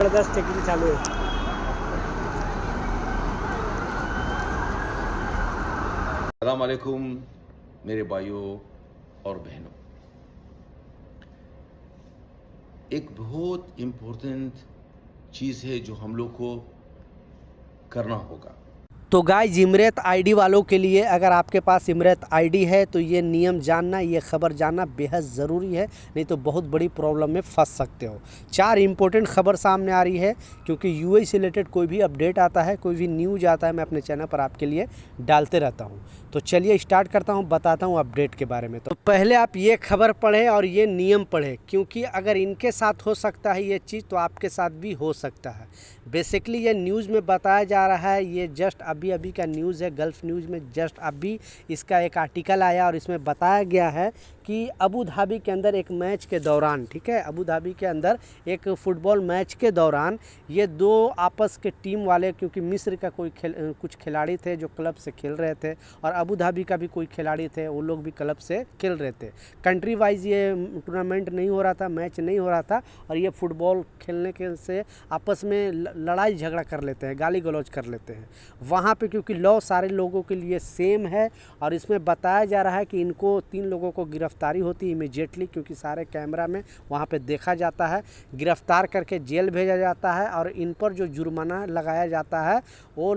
जबरदस्त टिकली चालू है। अस्सलाम वालेकुम मेरे भाइयों और बहनों, एक बहुत इम्पोर्टेंट चीज़ है जो हम लोग को करना होगा। तो गाइस, इमरत आईडी वालों के लिए अगर आपके पास इमरत आईडी है तो ये नियम जानना, ये खबर जानना बेहद ज़रूरी है, नहीं तो बहुत बड़ी प्रॉब्लम में फंस सकते हो। 4 इम्पोर्टेंट खबर सामने आ रही है क्योंकि यूएई से रिलेटेड कोई भी अपडेट आता है, कोई भी न्यूज़ आता है, मैं अपने चैनल पर आपके लिए डालते रहता हूँ। तो चलिए स्टार्ट करता हूँ, बताता हूँ अपडेट के बारे में। तो पहले आप ये खबर पढ़ें और ये नियम पढ़ें, क्योंकि अगर इनके साथ हो सकता है ये चीज़ तो आपके साथ भी हो सकता है। बेसिकली ये न्यूज़ में बताया जा रहा है, ये जस्ट अभी का न्यूज़ है, गल्फ़ न्यूज़ में जस्ट अभी इसका एक आर्टिकल आया और इसमें बताया गया है कि अबू धाबी के अंदर एक मैच के दौरान, ठीक है, अबू धाबी के अंदर एक फ़ुटबॉल मैच के दौरान ये 2 आपस के टीम वाले, क्योंकि मिस्र का कुछ खिलाड़ी थे जो क्लब से खेल रहे थे और अबू धाबी का भी कोई खिलाड़ी थे, वो लोग भी क्लब से खेल रहे थे। कंट्री वाइज ये टूर्नामेंट नहीं हो रहा था, मैच नहीं हो रहा था और ये फ़ुटबॉल खेलने के से आपस में लड़ाई झगड़ा कर लेते हैं, गाली गलौज कर लेते हैं वहाँ पे, क्योंकि लॉ सारे लोगों के लिए सेम है। और इसमें बताया जा रहा है कि इनको 3 लोगों को गिरफ्तारी होती है इमीडिएटली, क्योंकि सारे कैमरा में वहाँ पे देखा जाता है, गिरफ्तार करके जेल भेजा जाता है और इन पर जो जुर्माना लगाया जाता है वो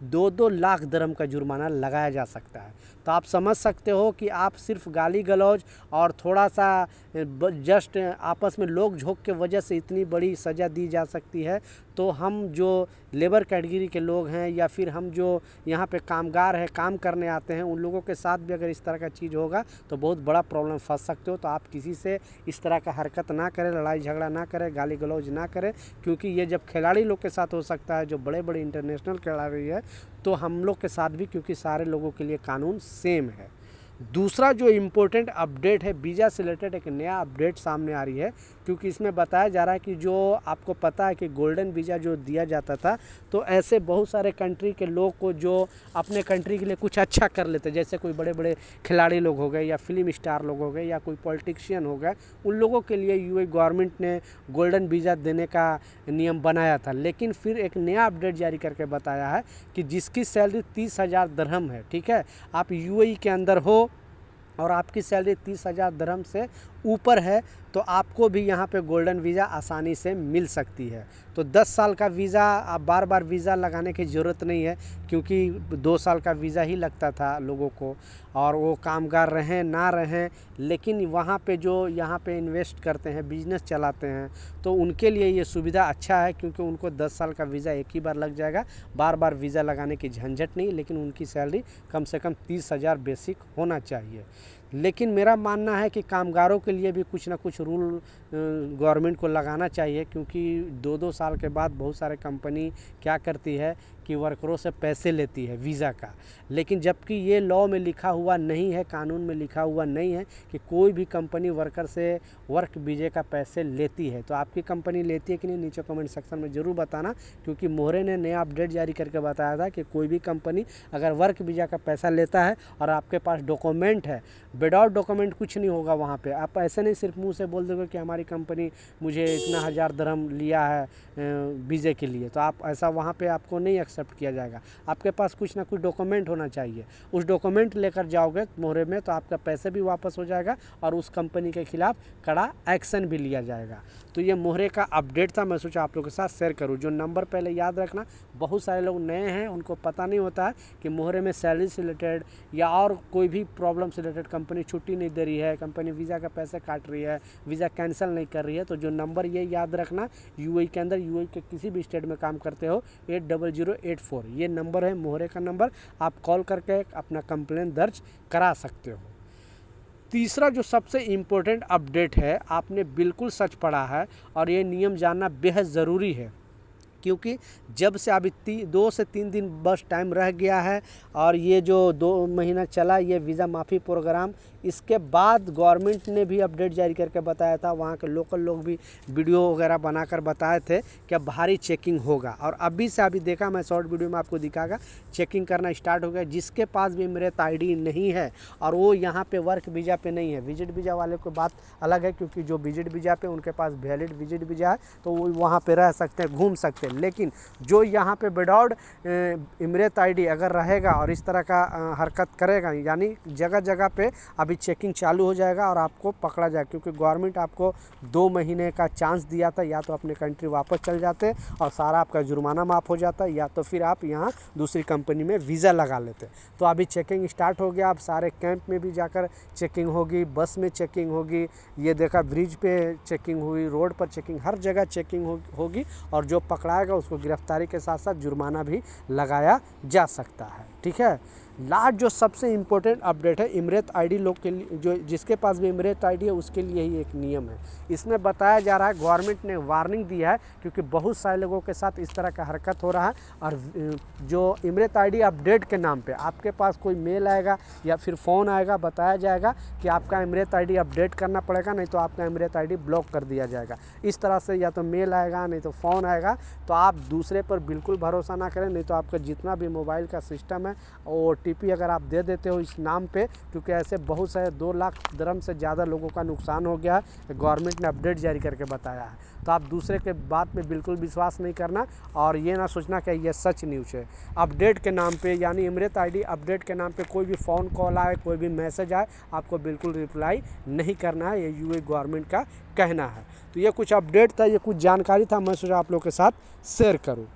2-2 लाख दिरहम का जुर्माना लगाया जा सकता है। तो आप समझ सकते हो कि आप सिर्फ गाली गलौज और थोड़ा सा जस्ट आपस में लोग झोंक के वजह से इतनी बड़ी सज़ा दी जा सकती है। तो हम जो लेबर कैटेगरी के लोग हैं या फिर हम जो यहाँ पे कामगार हैं, काम करने आते हैं, उन लोगों के साथ भी अगर इस तरह का चीज़ होगा तो बहुत बड़ा प्रॉब्लम फंस सकते हो। तो आप किसी से इस तरह का हरकत ना करें, लड़ाई झगड़ा ना करें, गाली गलौज ना करें, क्योंकि ये जब खिलाड़ी लोग के साथ हो सकता है, जो बड़े बड़े इंटरनेशनल खिलाड़ी है, तो हम लोग के साथ भी, क्योंकि सारे लोगों के लिए कानून सेम है। दूसरा जो इम्पोर्टेंट अपडेट है, वीज़ा से रिलेटेड एक नया अपडेट सामने आ रही है, क्योंकि इसमें बताया जा रहा है कि जो आपको पता है कि गोल्डन वीज़ा जो दिया जाता था, तो ऐसे बहुत सारे कंट्री के लोग को जो अपने कंट्री के लिए कुछ अच्छा कर लेते, जैसे कोई बड़े बड़े खिलाड़ी लोग हो गए या फिल्म स्टार लोग हो गए या कोई पॉलिटिशियन हो गए, उन लोगों के लिए यूएई गवर्नमेंट ने गोल्डन वीज़ा देने का नियम बनाया था। लेकिन फिर एक नया अपडेट जारी करके बताया है कि जिसकी सैलरी 30,000 दिरहम है, ठीक है, आप यूएई के अंदर हो और आपकी सैलरी 30,000 दिरहम से ऊपर है, तो आपको भी यहाँ पे गोल्डन वीज़ा आसानी से मिल सकती है। तो 10 साल का वीज़ा, आप बार बार वीज़ा लगाने की ज़रूरत नहीं है, क्योंकि 2 साल का वीज़ा ही लगता था लोगों को, और वो कामगार रहें ना रहें, लेकिन वहाँ पे जो यहाँ पे इन्वेस्ट करते हैं, बिजनेस चलाते हैं, तो उनके लिए ये सुविधा अच्छा है, क्योंकि उनको 10 साल का वीज़ा एक ही बार लग जाएगा, बार बार वीज़ा लगाने की झंझट नहीं। लेकिन उनकी सैलरी कम से कम 30,000 बेसिक होना चाहिए। लेकिन मेरा मानना है कि कामगारों के लिए भी कुछ ना कुछ रूल गवर्नमेंट को लगाना चाहिए, क्योंकि 2-2 साल के बाद बहुत सारे कंपनी क्या करती है कि वर्करों से पैसे लेती है वीज़ा का, लेकिन जबकि ये लॉ में लिखा हुआ नहीं है, कानून में लिखा हुआ नहीं है कि कोई भी कंपनी वर्कर से वर्क वीज़े का पैसे लेती है। तो आपकी कंपनी लेती है कि नहीं, नीचे कमेंट सेक्शन में ज़रूर बताना, क्योंकि मोहरे ने नया अपडेट जारी करके बताया था कि कोई भी कंपनी अगर वर्क वीज़ा का पैसा लेता है और आपके पास डॉक्यूमेंट है, विदाउट डॉक्यूमेंट कुछ नहीं होगा वहाँ पे। आप ऐसे नहीं सिर्फ मुंह से बोल दोगे कि हमारी कंपनी मुझे इतना 1000 दिरहम लिया है वीज़े के लिए, तो आप ऐसा वहाँ पे आपको नहीं एक्सेप्ट किया जाएगा। आपके पास कुछ ना कुछ डॉक्यूमेंट होना चाहिए, उस डॉक्यूमेंट लेकर जाओगे मोहरे में तो आपका पैसे भी वापस हो जाएगा और उस कंपनी के खिलाफ कड़ा एक्शन भी लिया जाएगा। तो ये मोहरे का अपडेट था, मैं सोचा आप लोगों के साथ शेयर करूँ। जो नंबर पहले याद रखना, बहुत सारे लोग नए हैं, उनको पता नहीं होता है कि मोहरे में सैलरी से रिलेटेड या और कोई भी प्रॉब्लम से रिलेटेड कंपनी छुट्टी नहीं दे रही है, कंपनी वीज़ा का पैसे काट रही है, वीज़ा कैंसिल नहीं कर रही है। तो जो नंबर ये याद रखना, यूएई के अंदर, यूएई के किसी भी स्टेट में काम करते हो, 80084 ये नंबर है मोहरे का नंबर, आप कॉल करके अपना कंप्लेन दर्ज करा सकते हो। तीसरा जो सबसे इम्पोर्टेंट अपडेट है, आपने बिल्कुल सच पढ़ा है और ये नियम जानना बेहद ज़रूरी है, क्योंकि जब से अभी 2 से 3 दिन बस टाइम रह गया है और ये जो 2 महीना चला ये वीज़ा माफ़ी प्रोग्राम, इसके बाद गवर्नमेंट ने भी अपडेट जारी करके बताया था, वहाँ के लोकल लोग भी वीडियो वगैरह बनाकर बताए थे कि भारी चेकिंग होगा। और अभी से अभी देखा मैं शॉर्ट वीडियो में आपको दिखागा, चेकिंग करना स्टार्ट हो गया। जिसके पास भी इमरत आईडी नहीं है और वो यहाँ पे वर्क वीज़ा पे नहीं है, विजिट वीज़ा वाले को बात अलग है, क्योंकि जो विजिट वीज़ा पे उनके पास वैलिड विजिट वीज़ा है तो वो वहाँ पे रह सकते हैं, घूम सकते हैं। लेकिन जो यहाँ पे विदाउट इमरत आईडी अगर रहेगा और इस तरह का हरकत करेगा, यानी जगह जगह पे अभी चेकिंग चालू हो जाएगा और आपको पकड़ा जाएगा। क्योंकि गवर्नमेंट आपको 2 महीने का चांस दिया था, या तो अपने कंट्री वापस चल जाते और सारा आपका जुर्माना माफ़ हो जाता, या तो फिर आप यहाँ दूसरी कंपनी में वीज़ा लगा लेते। तो अभी चेकिंग स्टार्ट हो गया। अब सारे कैंप में भी जाकर चेकिंग होगी, बस में चेकिंग होगी, ये देखा ब्रिज पे चेकिंग हुई, रोड पर चेकिंग, हर जगह चेकिंग होगी। और जो पकड़ाएगा उसको गिरफ्तारी के साथ साथ जुर्माना भी लगाया जा सकता है। ठीक है। लास्ट जो सबसे इम्पोर्टेंट अपडेट है इमरत आईडी लोग के लिए, जो जिसके पास भी इमरत आईडी है उसके लिए ही एक नियम है। इसमें बताया जा रहा है, गवर्नमेंट ने वार्निंग दिया है, क्योंकि बहुत सारे लोगों के साथ इस तरह का हरकत हो रहा है। और जो इमरत आईडी अपडेट के नाम पे आपके पास कोई मेल आएगा या फिर फ़ोन आएगा, बताया जाएगा कि आपका इमरत आईडी अपडेट करना पड़ेगा, नहीं तो आपका इमरत आईडी ब्लॉक कर दिया जाएगा। इस तरह से या तो मेल आएगा नहीं तो फ़ोन आएगा। तो आप दूसरे पर बिल्कुल भरोसा ना करें, नहीं तो आपका जितना भी मोबाइल का सिस्टम है OTP अगर आप दे देते हो इस नाम पे, क्योंकि ऐसे बहुत सारे 2 लाख दिरहम से ज़्यादा लोगों का नुकसान हो गया है, गवर्नमेंट ने अपडेट जारी करके बताया है। तो आप दूसरे के बात पे बिल्कुल विश्वास नहीं करना और ये ना सोचना कि ये सच न्यूज़ है। अपडेट के नाम पे, यानी इमरत आईडी अपडेट के नाम पे कोई भी फ़ोन कॉल आए, कोई भी मैसेज आए, आपको बिल्कुल रिप्लाई नहीं करना है। ये UAE गवर्नमेंट का कहना है। तो ये कुछ अपडेट था, ये कुछ जानकारी था, मैं सोचा आप लोग के साथ शेयर करूँ।